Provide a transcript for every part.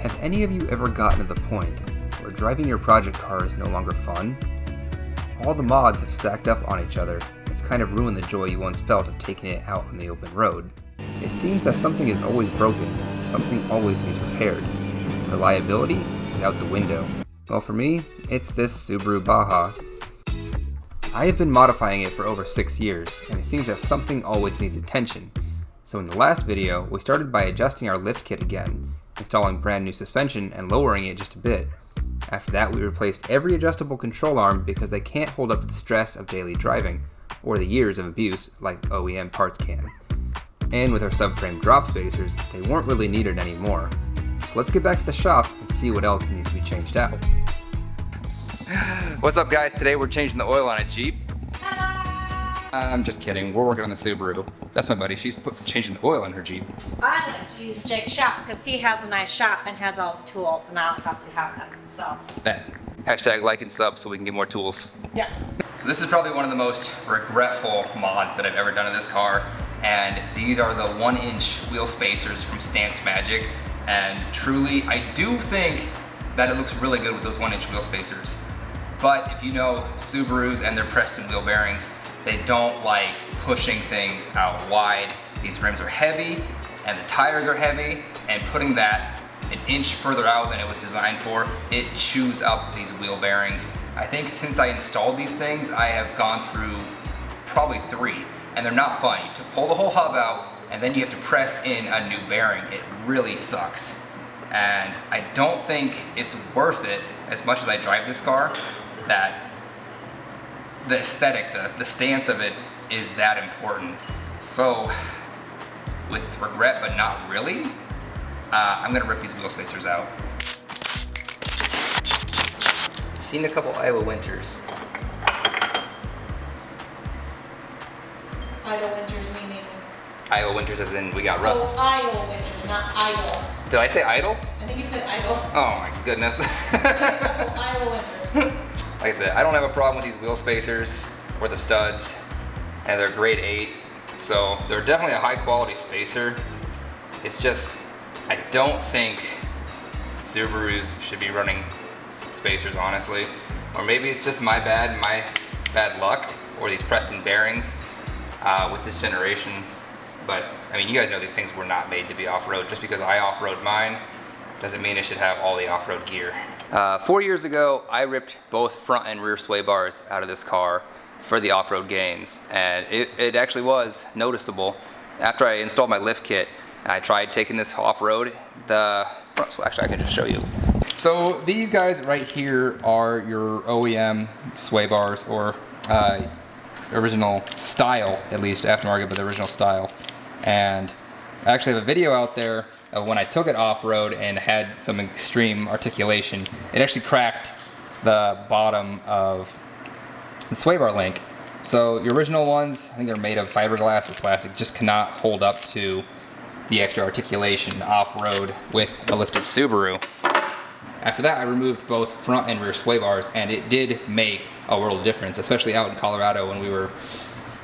Have any of you ever gotten to the point where driving your project car is no longer fun? All the mods have stacked up on each other. It's kind of ruined the joy you once felt of taking it out on the open road. It seems that something is always broken, something always needs repaired. Reliability is out the window. Well, for me, it's this Subaru Baja. I have been modifying it for over 6 years, and it seems that something always needs attention. So in the last video, we started by adjusting our lift kit again, installing brand new suspension and lowering it just a bit. After that, we replaced every adjustable control arm because they can't hold up to the stress of daily driving, or the years of abuse like OEM parts can. And with our subframe drop spacers, they weren't really needed anymore. So let's get back to the shop and see what else needs to be changed out. What's up guys? Today we're changing the oil on a Jeep. I'm just kidding, we're working on the Subaru. That's my buddy, she's changing the oil in her Jeep. I like to use Jake's shop because he has a nice shop and has all the tools and I don't have to have them, so. That. Hashtag like and sub so we can get more tools. Yeah. So this is probably one of the most regretful mods that I've ever done in this car. And these are the 1-inch wheel spacers from Stance Magic. And truly, I do think that it looks really good with those 1-inch wheel spacers. But if you know Subarus and their Preston wheel bearings, they don't like pushing things out wide. These rims are heavy and the tires are heavy, and putting that an inch further out than it was designed for, it chews up these wheel bearings. I think since I installed these things, I have gone through probably 3, and they're not fun. You have to pull the whole hub out and then you have to press in a new bearing. It really sucks. And I don't think it's worth it, as much as I drive this car, that the aesthetic, the stance of it is that important. So, with regret but not really, I'm gonna rip these wheel spacers out. Seen a couple Iowa winters. Iowa winters meaning? Iowa winters as in we got rust. Oh, Iowa winters, not idle. Did I say idle? I think you said idle. Oh my goodness. Iowa winters. Like I said, I don't have a problem with these wheel spacers or the studs, and they're grade 8, so they're definitely a high quality spacer. It's just, I don't think Subarus should be running spacers, honestly. Or maybe it's just my bad luck, or these Preston bearings with this generation. But I mean, you guys know these things were not made to be off-road. Just because I off-road mine doesn't mean it should have all the off-road gear. 4 years ago, I ripped both front and rear sway bars out of this car for the off-road gains, and it actually was noticeable. After I installed my lift kit, I tried taking this off-road. So actually, I can just show you. So these guys right here are your OEM sway bars, or original style, at least aftermarket, but the original style. And I actually have a video out there of when I took it off-road and had some extreme articulation. It actually cracked the bottom of the sway bar link. So your original ones, I think they're made of fiberglass or plastic, just cannot hold up to the extra articulation off-road with a lifted Subaru. After that, I removed both front and rear sway bars, and it did make a world of difference, especially out in Colorado when we were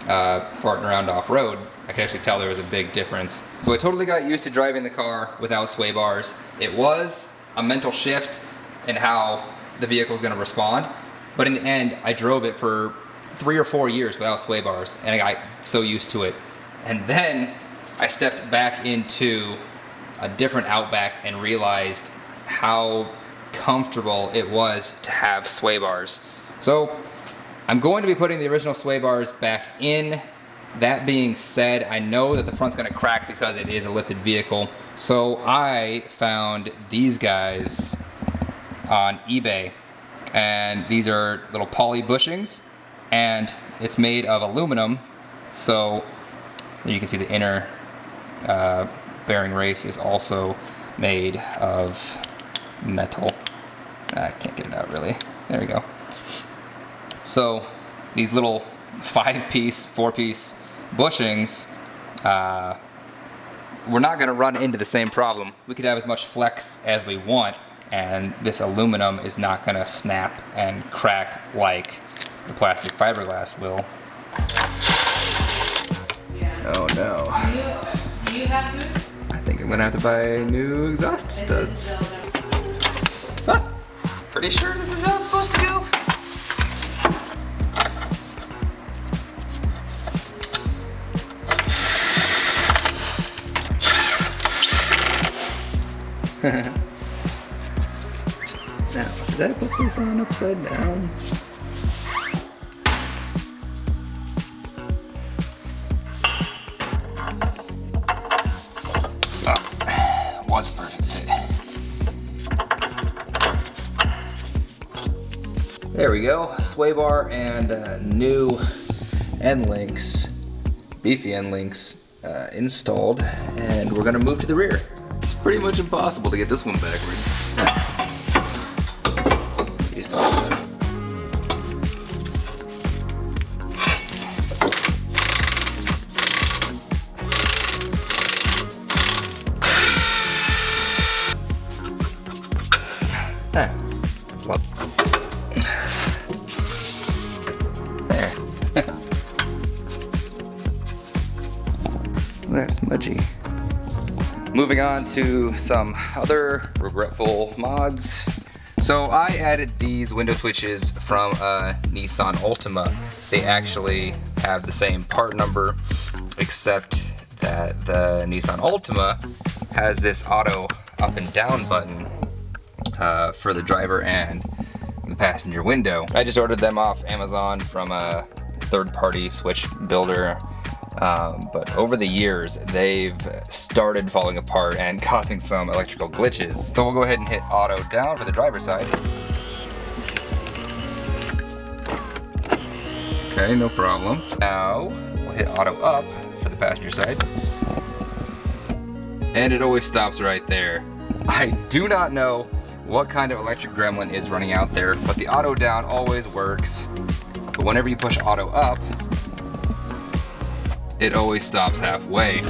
farting around off-road. I could actually tell there was a big difference. So I totally got used to driving the car without sway bars. It was a mental shift in how the vehicle was going to respond, but in the end, I drove it for 3 or 4 years without sway bars, and I got so used to it. And then I stepped back into a different Outback and realized how comfortable it was to have sway bars. So I'm going to be putting the original sway bars back in. That being said, I know that the front's gonna crack because it is a lifted vehicle. So I found these guys on eBay, and these are little poly bushings, and it's made of aluminum. So you can see the inner bearing race is also made of metal. I can't get it out really. There we go. So these little 5-piece, 4-piece bushings, we're not going to run into the same problem. We could have as much flex as we want, and this aluminum is not going to snap and crack like the plastic fiberglass will. Oh no. Do you have food? I think I'm going to have to buy new exhaust studs. Pretty sure this is how it's supposed to go. Now, did I put this on upside down? Oh, was a perfect fit. There we go, sway bar and new end links, beefy end links installed, and we're gonna move to the rear. It's pretty much impossible to get this one backwards. There. There. That's smudgy. Moving on to some other regretful mods. So I added these window switches from a Nissan Altima. They actually have the same part number, except that the Nissan Altima has this auto up and down button for the driver and the passenger window. I just ordered them off Amazon from a third-party switch builder. But over the years, they've started falling apart and causing some electrical glitches. So we'll go ahead and hit auto down for the driver's side. Okay, no problem. Now, we'll hit auto up for the passenger side. And it always stops right there. I do not know what kind of electric gremlin is running out there, but the auto down always works. But whenever you push auto up, it always stops halfway.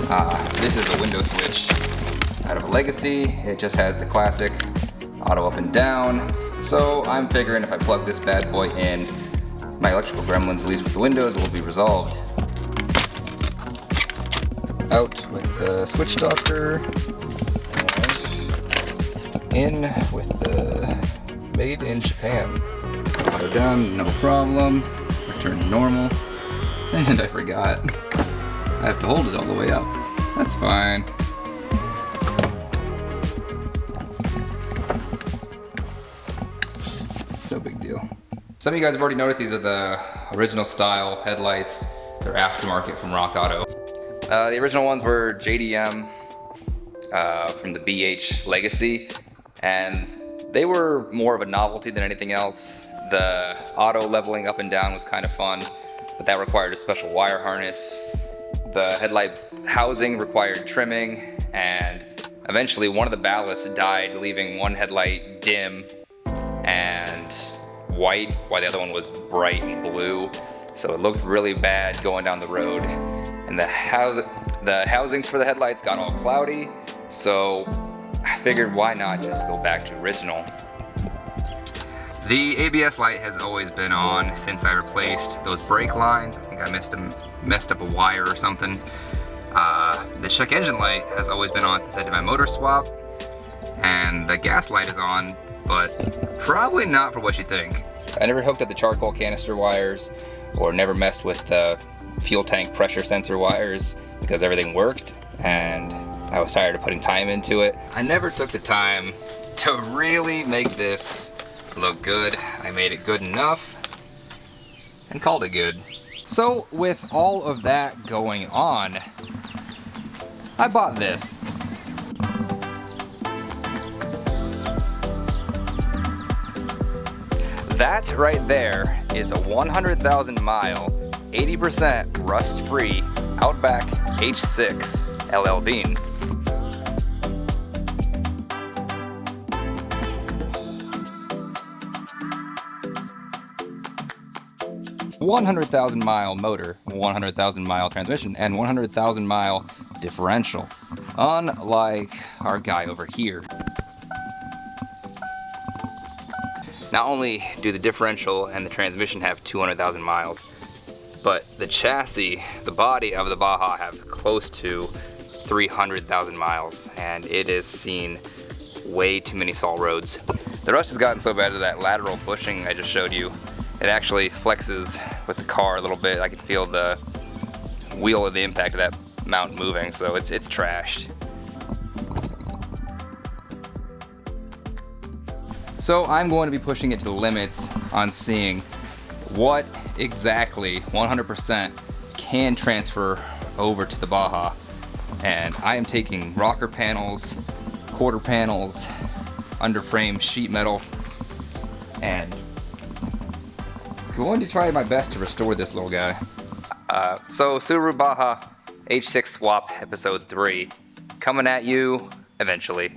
This is a window switch out of a Legacy. It just has the classic auto up and down. So I'm figuring if I plug this bad boy in, my electrical gremlins, at least with the windows, will be resolved. Out with the switch doctor, and in with the made in Japan. Auto down, no problem. Return to normal. And I forgot. I have to hold it all the way up. That's fine. It's no big deal. Some of you guys have already noticed these are the original style headlights. They're aftermarket from Rock Auto. The original ones were JDM from the BH Legacy, and they were more of a novelty than anything else. The auto leveling up and down was kind of fun, but that required a special wire harness. The headlight housing required trimming, and eventually one of the ballasts died, leaving one headlight dim and white, while the other one was bright and blue. So it looked really bad going down the road. And the housings for the headlights got all cloudy, so I figured why not just go back to original. The ABS light has always been on since I replaced those brake lines. I think I messed up a wire or something. The check engine light has always been on since I did my motor swap. And the gas light is on, but probably not for what you think. I never hooked up the charcoal canister wires or never messed with the fuel tank pressure sensor wires because everything worked and I was tired of putting time into it. I never took the time to really make this look good. I made it good enough and called it good. So with all of that going on, I bought this. That right there is a 100,000 mile, 80% rust-free Outback H6 LL Bean. 100,000 mile motor, 100,000 mile transmission, and 100,000 mile differential. Unlike our guy over here. Not only do the differential and the transmission have 200,000 miles, but the chassis, the body of the Baja have close to 300,000 miles, and it has seen way too many SAL roads. The rust has gotten so bad that that lateral bushing I just showed you, it actually flexes with the car a little bit. I can feel the wheel of the impact of that mount moving, so it's trashed. So I'm going to be pushing it to the limits on seeing what exactly 100% can transfer over to the Baja. And I am taking rocker panels, quarter panels, underframe sheet metal, and going to try my best to restore this little guy. So Subaru Baja H6 swap episode 3 coming at you eventually.